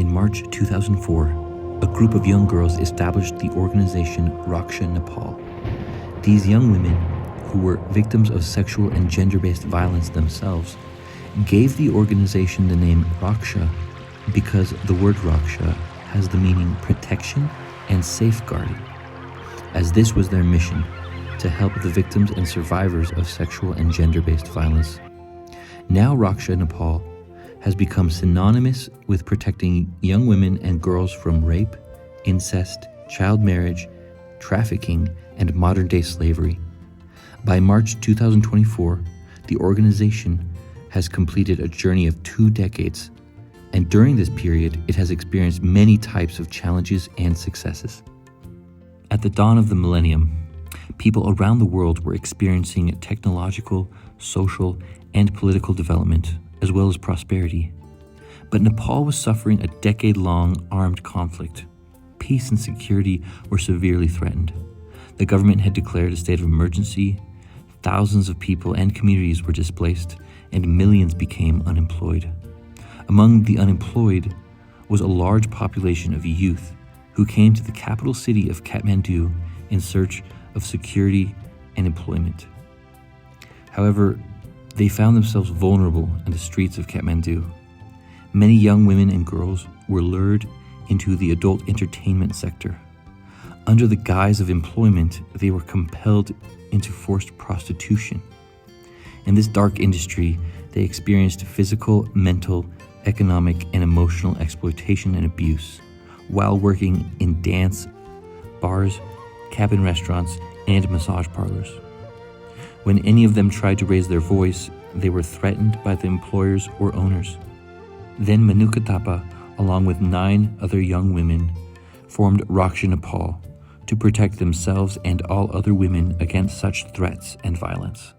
In March 2004, a group of young girls established the organization Raksha Nepal. These young women, who were victims of sexual and gender-based violence themselves, gave the organization the name Raksha because the word Raksha has the meaning protection and safeguarding, as this was their mission, to help the victims and survivors of sexual and gender-based violence. Now Raksha Nepal has become synonymous with protecting young women and girls from rape, incest, child marriage, trafficking, and modern-day slavery. By March 2024, the organization has completed a journey of 2 decades, and during this period, it has experienced many types of challenges and successes. At the dawn of the millennium, people around the world were experiencing technological, social, and political development, as well as prosperity. But Nepal was suffering a decade-long armed conflict. Peace and security were severely threatened. The government had declared a state of emergency, thousands of people and communities were displaced, and millions became unemployed. Among the unemployed was a large population of youth who came to the capital city of Kathmandu in search of security and employment. However, they found themselves vulnerable in the streets of Kathmandu. Many young women and girls were lured into the adult entertainment sector. Under the guise of employment, they were compelled into forced prostitution. In this dark industry, they experienced physical, mental, economic, and emotional exploitation and abuse while working in dance, bars, cabin restaurants, and massage parlors. When any of them tried to raise their voice, they were threatened by the employers or owners. Then Manuka Thapa, along with 9 other young women, formed Raksha Nepal to protect themselves and all other women against such threats and violence.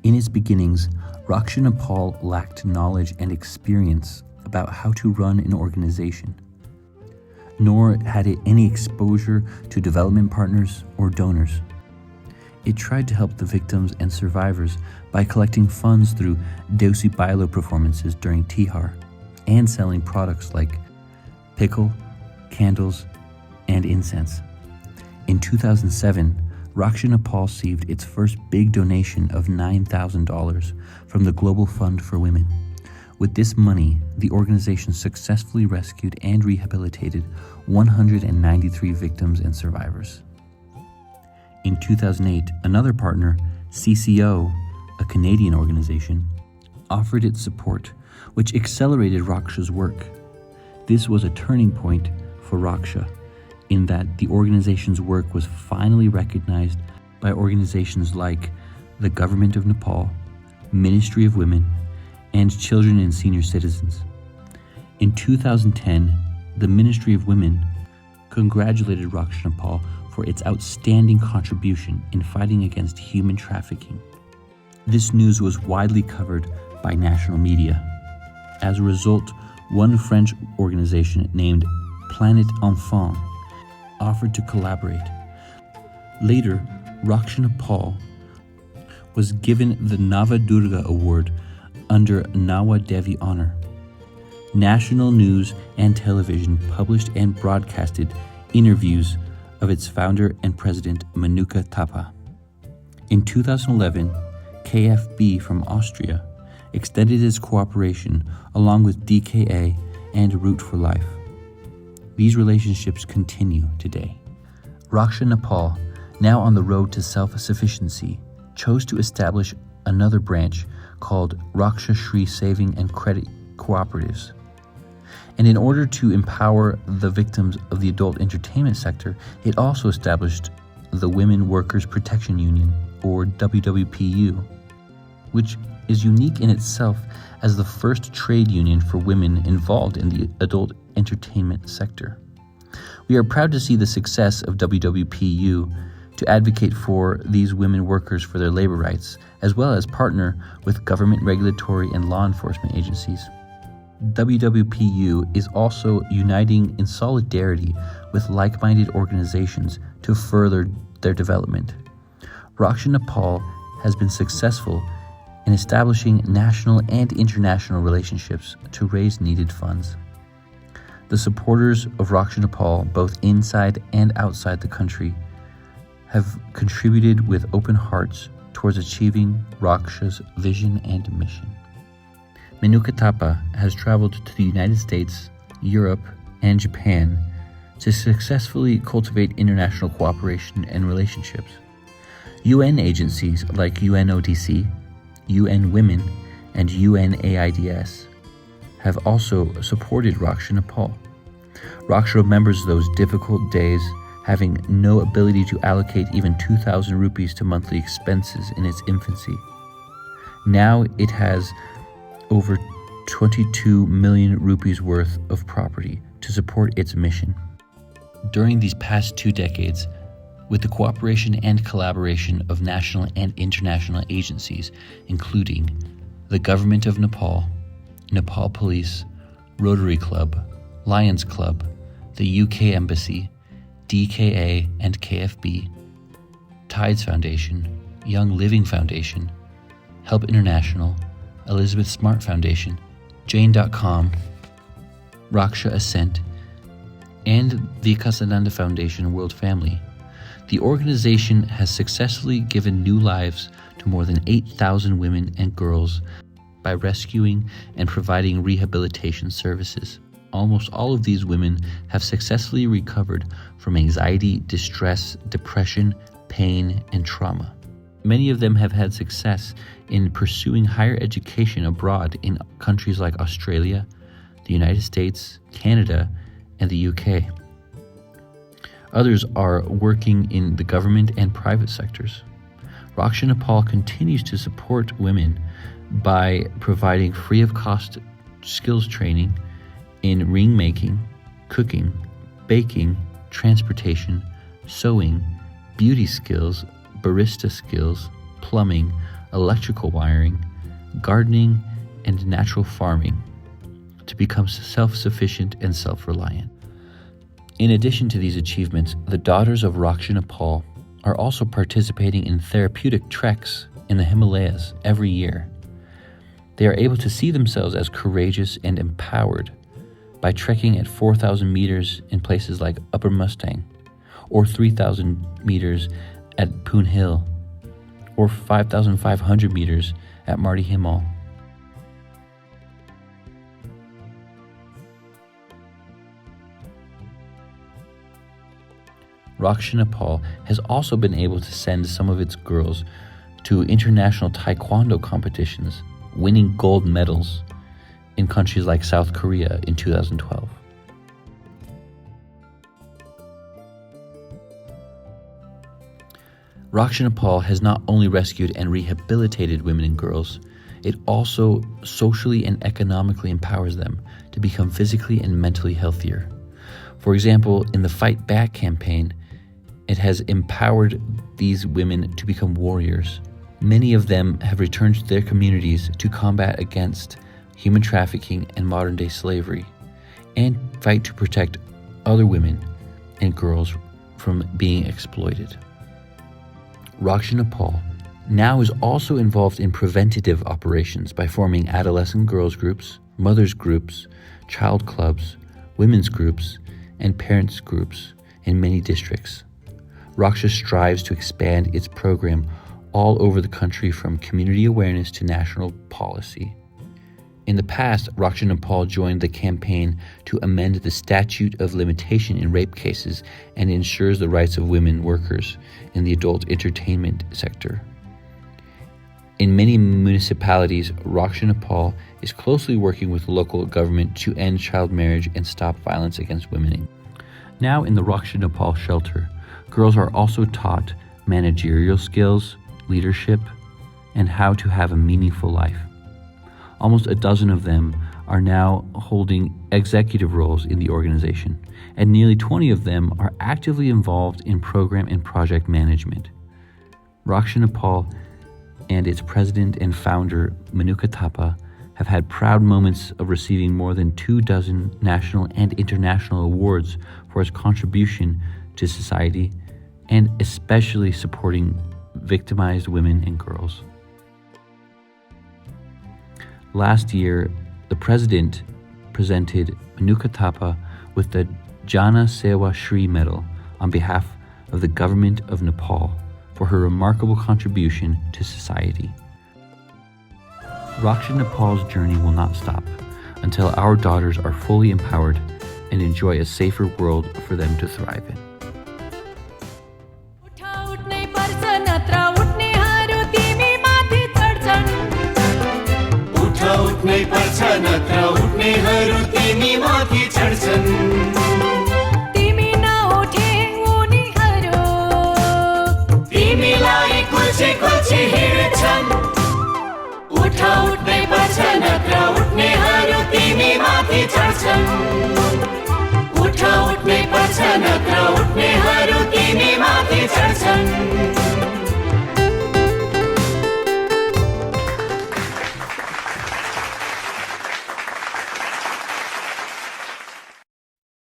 In its beginnings, Raksha Nepal lacked knowledge and experience about how to run an organization, nor had it any exposure to development partners or donors. It tried to help the victims and survivors by collecting funds through Deusi Bailo performances during Tihar and selling products like pickle, candles, and incense. In 2007, Raksha Nepal received its first big donation of $9,000 from the Global Fund for Women. With this money, the organization successfully rescued and rehabilitated 193 victims and survivors. In 2008, another partner, CCO, a Canadian organization, offered its support, which accelerated Raksha's work. This was a turning point for Raksha, in that the organization's work was finally recognized by organizations like the Government of Nepal, Ministry of Women, and Children and Senior Citizens. In 2010, the Ministry of Women congratulated Raksha Nepal for its outstanding contribution in fighting against human trafficking. This news was widely covered by national media. As a result, one French organization named Planet Enfant offered to collaborate. Later, Raksha Nepal was given the Nava Durga Award under Nawa Devi honor. National news and television published and broadcasted interviews of its founder and president, Manuka Thapa. In 2011, KFB from Austria extended its cooperation along with DKA and Root for Life. These relationships continue today. Raksha Nepal, now on the road to self-sufficiency, chose to establish another branch called Raksha Shri Saving and Credit Cooperatives. And in order to empower the victims of the adult entertainment sector, it also established the Women Workers Protection Union, or WWPU, which is unique in itself as the first trade union for women involved in the adult entertainment sector. We are proud to see the success of WWPU to advocate for these women workers for their labor rights, as well as partner with government regulatory and law enforcement agencies. WWPU is also uniting in solidarity with like-minded organizations to further their development. Raksha Nepal has been successful and establishing national and international relationships to raise needed funds. The supporters of Raksha Nepal, both inside and outside the country, have contributed with open hearts towards achieving Raksha's vision and mission. Menukatapa has traveled to the United States, Europe, and Japan to successfully cultivate international cooperation and relationships. UN agencies like UNODC, UN Women, and UNAIDS have also supported Raksha Nepal. Raksha remembers those difficult days, having no ability to allocate even 2,000 rupees to monthly expenses in its infancy. Now it has over 22 million rupees worth of property to support its mission. During these past 2 decades, with the cooperation and collaboration of national and international agencies, including the Government of Nepal, Nepal Police, Rotary Club, Lions Club, the UK Embassy, DKA and KFB, Tides Foundation, Young Living Foundation, Help International, Elizabeth Smart Foundation, Jane.com, Raksha Ascent, and the Akasananda Foundation World Family, the organization has successfully given new lives to more than 8,000 women and girls by rescuing and providing rehabilitation services. Almost all of these women have successfully recovered from anxiety, distress, depression, pain, and trauma. Many of them have had success in pursuing higher education abroad in countries like Australia, the United States, Canada, and the UK. Others are working in the government and private sectors. Raksha Nepal continues to support women by providing free of cost skills training in ring making, cooking, baking, transportation, sewing, beauty skills, barista skills, plumbing, electrical wiring, gardening, and natural farming to become self-sufficient and self-reliant. In addition to these achievements, the daughters of Raksha Nepal are also participating in therapeutic treks in the Himalayas every year. They are able to see themselves as courageous and empowered by trekking at 4,000 meters in places like Upper Mustang, or 3,000 meters at Poon Hill, or 5,500 meters at Marty Himal. Raksha Nepal has also been able to send some of its girls to international taekwondo competitions, winning gold medals in countries like South Korea in 2012. Raksha Nepal has not only rescued and rehabilitated women and girls, it also socially and economically empowers them to become physically and mentally healthier. For example, in the Fight Back campaign, it has empowered these women to become warriors. Many of them have returned to their communities to combat against human trafficking and modern-day slavery, and fight to protect other women and girls from being exploited. Raksha Nepal now is also involved in preventative operations by forming adolescent girls groups, mothers groups, child clubs, women's groups, and parents groups in many districts. Raksha strives to expand its program all over the country, from community awareness to national policy. In the past, Raksha Nepal joined the campaign to amend the statute of limitation in rape cases and ensures the rights of women workers in the adult entertainment sector. In many municipalities, Raksha Nepal is closely working with local government to end child marriage and stop violence against women. Now in the Raksha Nepal shelter, girls are also taught managerial skills, leadership, and how to have a meaningful life. Almost a dozen of them are now holding executive roles in the organization, and nearly 20 of them are actively involved in program and project management. Raksha Nepal and its president and founder, Menukatapa, have had proud moments of receiving more than 24 national and international awards for its contribution to society, and especially supporting victimized women and girls. Last year, the president presented Manuka Thapa with the Jana Sewa Shri Medal on behalf of the government of Nepal for her remarkable contribution to society. Raksha Nepal's journey will not stop until our daughters are fully empowered and enjoy a safer world for them to thrive in. उठ्नै पर्छ नत्र उठ्नेहरू तिमी माथि चढ्छन् तिमी नउठे उनीहरू तिमीलाई कुल्ची कुल्ची हिँड्छन् उठ्नै पर्छ नत्र उठ्नेहरू तिमी माथि चढ्छन् उठ्नै पर्छ नत्र उठ्नेहरू तिमी माथि चढ्छन्